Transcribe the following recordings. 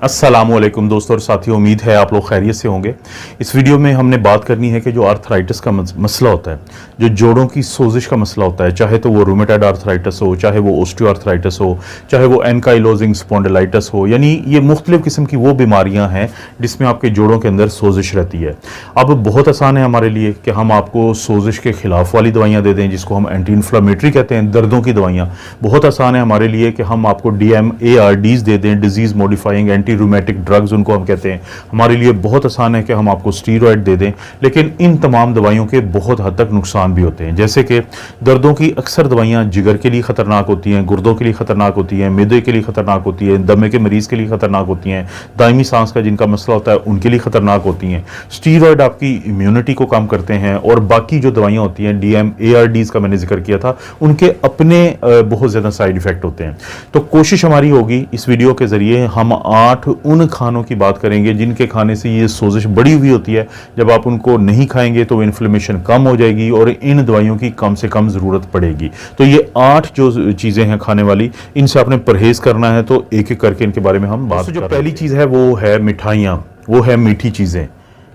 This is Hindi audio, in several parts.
अस्सलामुअलैकुम दोस्तों और साथियों, उम्मीद है आप लोग खैरियत से होंगे। इस वीडियो में हमने बात करनी है कि जो आर्थराइटिस का मसला होता है, जो जोड़ों की सोजिश का मसला होता है, चाहे तो वो रूमेटॉइड आर्थराइटिस हो, चाहे वो ओस्टियोआर्थराइटिस हो, चाहे वो एनकाइलोजिंग स्पॉन्डिलाइटिस हो, यानी ये मुख्तलिफ किस्म की वो बीमारियां हैं जिसमें आपके जोड़ों के अंदर सोजिश रहती है। अब बहुत आसान है हमारे लिए कि हम आपको सोजिश के खिलाफ वाली दवाइयाँ दे दें, जिसको हम एंटी इन्फ्लामेटरी कहते हैं, दर्दों की दवाइयाँ। बहुत आसान है हमारे लिए कि हम आपको DMARDs दे दें, disease modifying anti rheumatic drugs उनको हम कहते हैं। हमारे लिए बहुत आसान है कि हम आपको स्टीरॉयड दे दें, लेकिन इन तमाम दवाइयों के बहुत हद तक नुकसान भी होते हैं। जैसे कि दर्दों की अक्सर दवाइयाँ जिगर के लिए ख़तरनाक होती हैं, गुर्दों के लिए ख़तरनाक होती हैं, मैदे के लिए ख़तरनाक होती हैं, दमे के मरीज़ के लिए ख़तरनाक होती हैं, दायमी सांस का जिनका मसला होता है उनके लिए ख़तरनाक होती हैं। स्टीरॉयड आपकी इम्यूनिटी को कम करते हैं, और बाकी जो दवाइयाँ होती हैं DMARDs का मैंने जिक्र किया था, उनके अपने बहुत ज़्यादा साइड इफ़ेक्ट होते हैं। तो कोशिश हमारी होगी इस वीडियो के ज़रिए हम 8 उन खानों की बात करेंगे जिनके खाने से ये सोजिश बढ़ी हुई होती है। जब आप उनको नहीं खाएंगे तो इन्फ्लेमेशन कम हो जाएगी और इन दवाइयों की कम से कम ज़रूरत पड़ेगी। तो ये 8 जो चीज़ें हैं खाने वाली, इनसे आपने परहेज़ करना है। तो एक एक करके इनके बारे में हम बात करेंगे। जो पहली चीज़ है वो है मिठाइयाँ, वो है मीठी चीज़ें।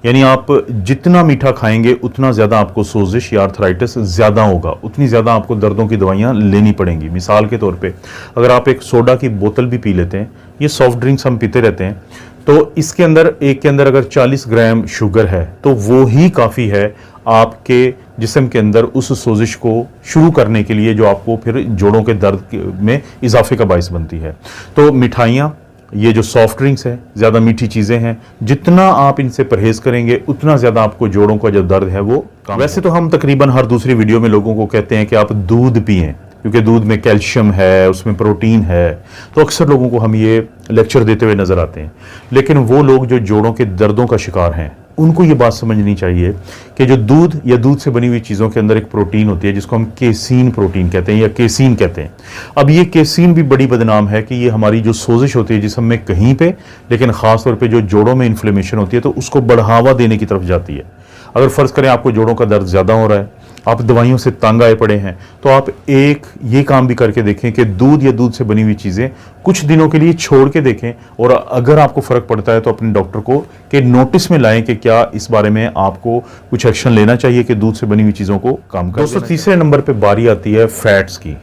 यानी आप जितना मीठा खाएंगे उतना ज़्यादा आपको सोजिश या आर्थराइटिस ज़्यादा होगा, उतनी ज़्यादा आपको दर्दों की दवाइयाँ लेनी पड़ेंगी। मिसाल के तौर पे अगर आप एक सोडा की बोतल भी पी लेते हैं, ये सॉफ्ट ड्रिंक्स हम पीते रहते हैं, तो इसके अंदर एक के अंदर अगर 40 ग्राम शुगर है तो वो ही काफ़ी है आपके जिस्म के अंदर उस सोजिश को शुरू करने के लिए, जो आपको फिर जोड़ों के दर्द में इजाफे का बायस बनती है। तो मिठाइयाँ, ये जो सॉफ्ट ड्रिंक्स है, ज़्यादा मीठी चीज़ें हैं, जितना आप इनसे परहेज़ करेंगे उतना ज़्यादा आपको जोड़ों का जो दर्द है वो कम। वैसे तो हम तकरीबन हर दूसरी वीडियो में लोगों को कहते हैं कि आप दूध पिएं, क्योंकि दूध में कैल्शियम है, उसमें प्रोटीन है। तो अक्सर लोगों को हम ये लेक्चर देते हुए नज़र आते हैं, लेकिन वो लोग जो जोड़ों के दर्दों का शिकार हैं उनको ये बात समझनी चाहिए कि जो दूध या दूध से बनी हुई चीज़ों के अंदर एक प्रोटीन होती है जिसको हम केसीन प्रोटीन कहते हैं या केसीन कहते हैं। अब ये केसीन भी बड़ी बदनाम है कि ये हमारी जो सोजिश होती है जिस्म में कहीं पे, लेकिन ख़ास तौर पे जो जोड़ों में इन्फ्लेमेशन होती है तो उसको बढ़ावा देने की तरफ जाती है। अगर फ़र्ज़ करें आपको जोड़ों का दर्द ज़्यादा हो रहा है, आप दवाइयों से तंग आए पड़े हैं, तो आप एक ये काम भी करके देखें कि दूध या दूध से बनी हुई चीज़ें कुछ दिनों के लिए छोड़ के देखें, और अगर आपको फ़र्क पड़ता है तो अपने डॉक्टर को के नोटिस में लाएं कि क्या इस बारे में आपको कुछ एक्शन लेना चाहिए कि दूध से बनी हुई चीज़ों को कम कर। दोस्तों, तीसरे नंबर पर बारी आती है फैट्स की।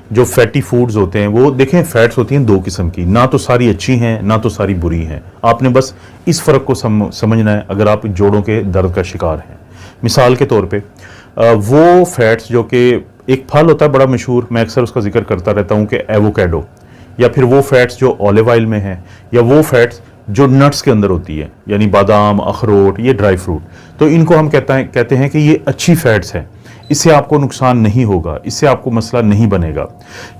जो फैटी फूड्स होते हैं वो देखें, फैट्स होती हैं दो किस्म की, ना तो सारी अच्छी हैं ना तो सारी बुरी हैं। आपने बस इस फ़र्क को समझना है अगर आप जोड़ों के दर्द का शिकार हैं। मिसाल के तौर पे वो फैट्स जो कि एक फल होता है बड़ा मशहूर, मैं अक्सर उसका जिक्र करता रहता हूँ कि एवोकेडो, या फिर वो फैट्स जो ऑलिव ऑयल में है, या वो फैट्स जो नट्स के अंदर होती है, यानी बादाम, अखरोट, ये ड्राई फ्रूट। तो इनको हम कहते हैं कि ये अच्छी फैट्स हैं, इससे आपको नुकसान नहीं होगा, इससे आपको मसला नहीं बनेगा।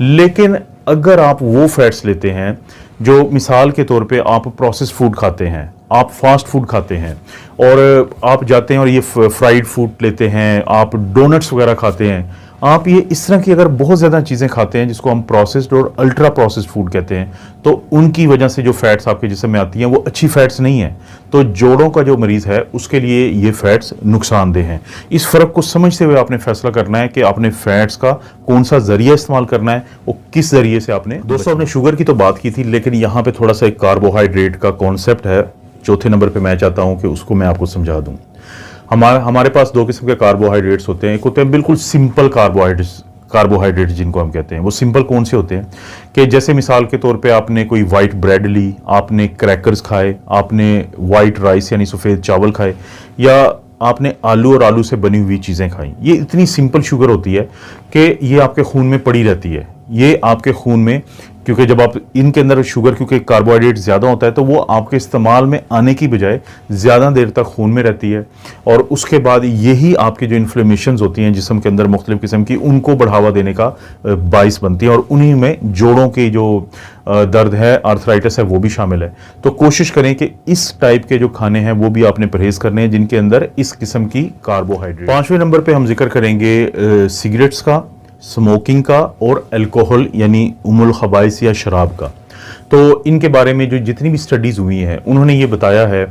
लेकिन अगर आप वो फैट्स लेते हैं जो मिसाल के तौर पे आप प्रोसेस फूड खाते हैं, आप फास्ट फूड खाते हैं, और आप जाते हैं और ये फ्राइड फूड लेते हैं, आप डोनट्स वगैरह खाते हैं, आप ये इस तरह की अगर बहुत ज़्यादा चीज़ें खाते हैं जिसको हम प्रोसेस्ड और अल्ट्रा प्रोसेस्ड फूड कहते हैं, तो उनकी वजह से जो फैट्स आपके जिस्म में आती हैं वो अच्छी फैट्स नहीं है। तो जोड़ों का जो मरीज़ है उसके लिए ये फैट्स नुकसानदेह हैं। इस फ़र्क को समझते हुए आपने फैसला करना है कि आपने फैट्स का कौन सा ज़रिया इस्तेमाल करना है, वो किस ज़रिए से आपने। दोस्तों, आपने शुगर की तो बात की थी, लेकिन यहाँ पर थोड़ा सा एक कार्बोहाइड्रेट का कॉन्सेप्ट है, चौथे नंबर पे मैं चाहता हूँ कि उसको मैं आपको समझा दूँ। हमारे पास दो किस्म के कार्बोहाइड्रेट्स होते हैं। एक होते हैं बिल्कुल सिंपल कार्बोहाइड्रेट्स जिनको हम कहते हैं। वो सिंपल कौन से होते हैं कि जैसे मिसाल के तौर पे आपने कोई वाइट ब्रेड ली, आपने क्रैकर्स खाए, आपने वाइट राइस यानी सफ़ेद चावल खाए, या आपने आलू और आलू से बनी हुई चीज़ें खाई। ये इतनी सिंपल शुगर होती है कि ये आपके खून में पड़ी रहती है। ये आपके खून में, क्योंकि जब आप इनके अंदर शुगर, क्योंकि कार्बोहाइड्रेट ज़्यादा होता है, तो वो आपके इस्तेमाल में आने की बजाय ज़्यादा देर तक खून में रहती है, और उसके बाद यही आपके जो इन्फ्लेमेशंस होती हैं जिस्म के अंदर मुख्तलिफ़ किस्म की, उनको बढ़ावा देने का बाइस बनती है, और उन्हीं में जोड़ों के जो दर्द है, आर्थराइटिस है, वो भी शामिल है। तो कोशिश करें कि इस टाइप के जो खाने हैं वो भी आपने परहेज़ करने हैं जिनके अंदर इस किस्म की कार्बोहाइड्रेट। 5वें नंबर पर हम जिक्र करेंगे सिगरेट्स का, स्मोकिंग का, और अल्कोहल यानी उमुल खबाइस या शराब का। तो इनके बारे में जो जितनी भी स्टडीज़ हुई हैं उन्होंने ये बताया है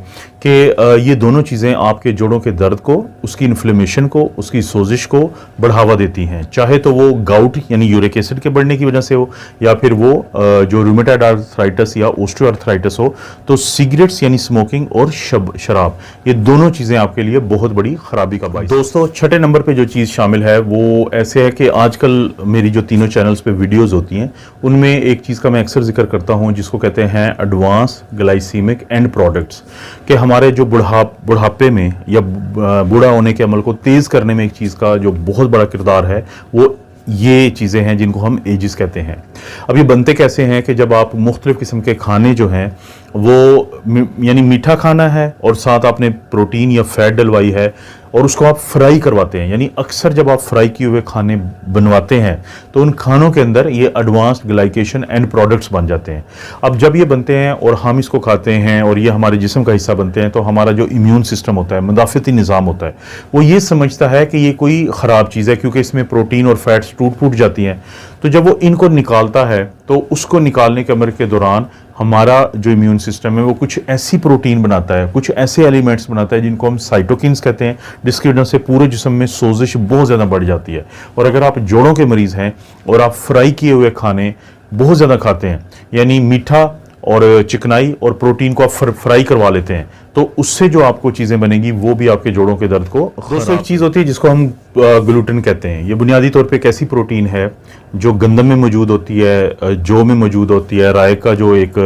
कि ये दोनों चीज़ें आपके जोड़ों के दर्द को, उसकी इन्फ्लेमेशन को, उसकी सोजिश को बढ़ावा देती हैं। चाहे तो वो गाउट यानी यूरिक एसिड के बढ़ने की वजह से हो, या फिर वो जो रूमेटॉइड आर्थराइटिस या ऑस्टियोआर्थराइटिस हो। तो सिगरेट्स यानी स्मोकिंग और शराब, ये दोनों चीज़ें आपके लिए बहुत बड़ी खराबी का बाइस। दोस्तों, छठे नंबर पे जो चीज़ शामिल है वो ऐसे है कि आजकल मेरी जो तीनों चैनल्स पे वीडियोस होती हैं उनमें एक चीज़ का मैं अक्सर जिक्र करता हूँ जिसको कहते हैं एडवांस ग्लाइसीमिक एंड प्रोडक्ट्स, कि हमारे जो बुढ़ापे में या बूढ़ा होने के अमल को तेज़ करने में एक चीज़ का जो बहुत बड़ा किरदार है वो ये चीज़ें हैं जिनको हम एजिस कहते हैं। अब ये बनते कैसे हैं कि जब आप मुख्तलिफ़ किस्म के खाने जो हैं वो यानी मीठा खाना है और साथ आपने प्रोटीन या फैट डलवाई है और उसको आप फ्राई करवाते हैं, यानी अक्सर जब आप फ्राई किए हुए खाने बनवाते हैं तो उन खानों के अंदर ये एडवांस्ड ग्लाइकेशन एंड प्रोडक्ट्स बन जाते हैं। अब जब ये बनते हैं और हम इसको खाते हैं और ये हमारे जिस्म का हिस्सा बनते हैं तो हमारा जो इम्यून सिस्टम होता है, मुदाफ़ती निज़ाम होता है, वो ये समझता है कि ये कोई ख़राब चीज़ है क्योंकि इसमें प्रोटीन और फैट्स टूट फूट जाती हैं। तो जब वो इनको निकालता है तो उसको निकालने के अमल के दौरान हमारा जो इम्यून सिस्टम है वो कुछ ऐसी प्रोटीन बनाता है, कुछ ऐसे एलिमेंट्स बनाता है जिनको हम साइटोकिन्स कहते हैं, जिसकी वजह से पूरे जिस्म में सोजिश बहुत ज़्यादा बढ़ जाती है। और अगर आप जोड़ों के मरीज़ हैं और आप फ्राई किए हुए खाने बहुत ज़्यादा खाते हैं, यानी मीठा और चिकनाई और प्रोटीन को आप फ्राई करवा लेते हैं, तो उससे जो आपको चीज़ें बनेंगी वो भी आपके जोड़ों के दर्द को। दोस्तों, एक चीज़ होती है जिसको हम ग्लूटेन कहते हैं। ये बुनियादी तौर पे एक ऐसी प्रोटीन है जो गंदम में मौजूद होती है, जौ में मौजूद होती है, राय का जो एक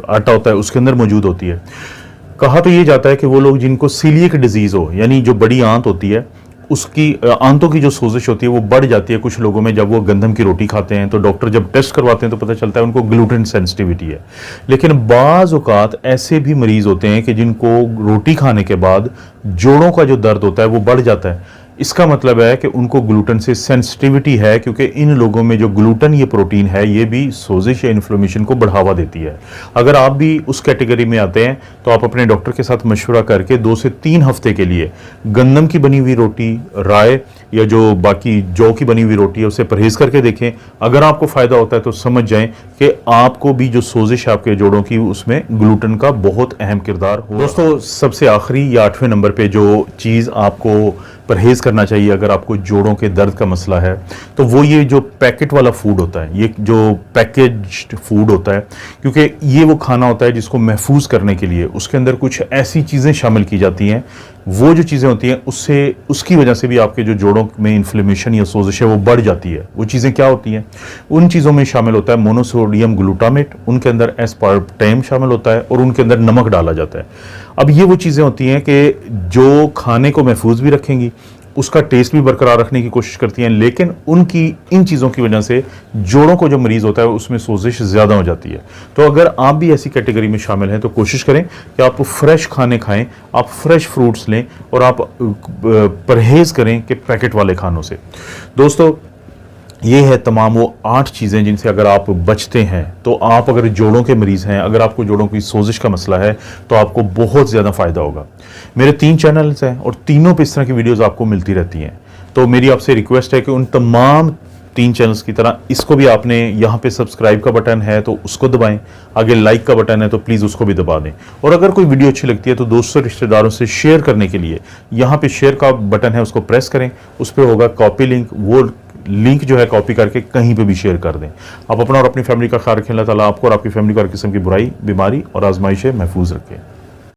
आटा होता है उसके अंदर मौजूद होती है। कहा तो ये जाता है कि वो लोग जिनको सीलिएक डिजीज़ हो, यानी जो बड़ी आंत होती है उसकी आंतों की जो सोजिश होती है वो बढ़ जाती है कुछ लोगों में जब वो गंदम की रोटी खाते हैं। तो डॉक्टर जब टेस्ट करवाते हैं तो पता चलता है उनको ग्लूटेन सेंसिटिविटी है। लेकिन बाज़ औक़ात ऐसे भी मरीज़ होते हैं कि जिनको रोटी खाने के बाद जोड़ों का जो दर्द होता है वो बढ़ जाता है। इसका मतलब है कि उनको ग्लूटेन से सेंसिटिविटी है, क्योंकि इन लोगों में जो ग्लूटेन ये प्रोटीन है ये भी सोजिश या इन्फ्लेमेशन को बढ़ावा देती है। अगर आप भी उस कैटेगरी में आते हैं तो आप अपने डॉक्टर के साथ मशवरा करके 2 से 3 हफ्ते के लिए गंदम की बनी हुई रोटी, राय या जो बाकी जौ की बनी हुई रोटी है उससे परहेज़ करके देखें। अगर आपको फ़ायदा होता है तो समझ जाएं कि आपको भी जो सोजिश है आपके जोड़ों की उसमें ग्लूटेन का बहुत अहम किरदार हो। दोस्तों, सबसे आखिरी या 8वें नंबर पे जो चीज़ आपको परहेज़ करना चाहिए अगर आपको जोड़ों के दर्द का मसला है तो वो ये जो पैकेट वाला फूड होता है, ये जो पैकेज्ड फूड होता है, क्योंकि ये वो खाना होता है जिसको महफूज करने के लिए उसके अंदर कुछ ऐसी चीज़ें शामिल की जाती हैं, वो जो चीज़ें होती हैं उससे उसकी वजह से भी आपके जो जोड़ों में इन्फ्लेमेशन या सोजिश है वो बढ़ जाती है। वो चीज़ें क्या होती हैं? उन चीज़ों में शामिल होता है मोनोसोडियम ग्लूटामेट, उनके अंदर एस्पार्टेम शामिल होता है और उनके अंदर नमक डाला जाता है। अब ये वो चीज़ें होती हैं कि जो खाने को महफूज भी रखेंगी, उसका टेस्ट भी बरकरार रखने की कोशिश करती हैं, लेकिन उनकी इन चीज़ों की वजह से जोड़ों को जो मरीज़ होता है उसमें सोजिश ज़्यादा हो जाती है। तो अगर आप भी ऐसी कैटेगरी में शामिल हैं तो कोशिश करें कि आप फ्रेश खाने खाएं, आप फ्रेश फ्रूट्स लें और आप परहेज़ करें कि पैकेट वाले खानों से। दोस्तों, ये है तमाम वो 8 चीज़ें जिनसे अगर आप बचते हैं तो आप अगर जोड़ों के मरीज़ हैं, अगर आपको जोड़ों की सोजिश का मसला है तो आपको बहुत ज़्यादा फ़ायदा होगा। मेरे 3 चैनल्स हैं और तीनों पे इस तरह की वीडियोज़ आपको मिलती रहती हैं। तो मेरी आपसे रिक्वेस्ट है कि उन तमाम 3 चैनल्स की तरह इसको भी आपने यहाँ पे सब्सक्राइब का बटन है तो उसको दबाएं, आगे लाइक का बटन है तो प्लीज़ उसको भी दबा दें। और अगर कोई वीडियो अच्छी लगती है तो दोस्तों रिश्तेदारों से शेयर करने के लिए यहाँ पे शेयर का बटन है उसको प्रेस करें, उस पर होगा कॉपी लिंक, वो लिंक जो है कॉपी करके कहीं पे भी शेयर कर दें। आप अपना और अपनी फैमिली का ख्याल रखें। अल्लाह ताला आपको और आपकी फैमिली को हर किस्म की बुराई, बीमारी और आजमाइश महफूज रखें।